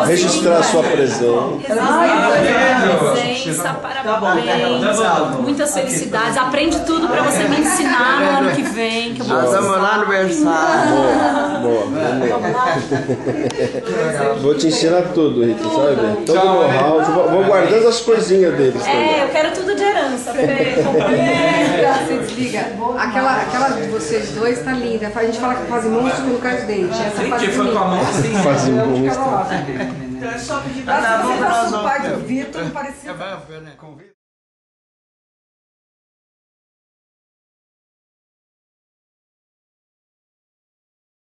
registrar a sua presença. Parabéns, muitas felicidades. Aprende tudo pra você me ensinar no ano que vem. Que Nós vamos lá no aniversário. Boa. Vou te ensinar tudo, Rita, sabe? Todo o know-how. Vou guardando as coisinhas deles também. eu quero tudo de herança. Você desliga. Aquela de vocês dois tá linda. A gente fala que faz monstro no caso dente. Essa faz foi com a mão assim. Faz um monstro. Então é só pedir pra você. O pai do Vitor não parecia.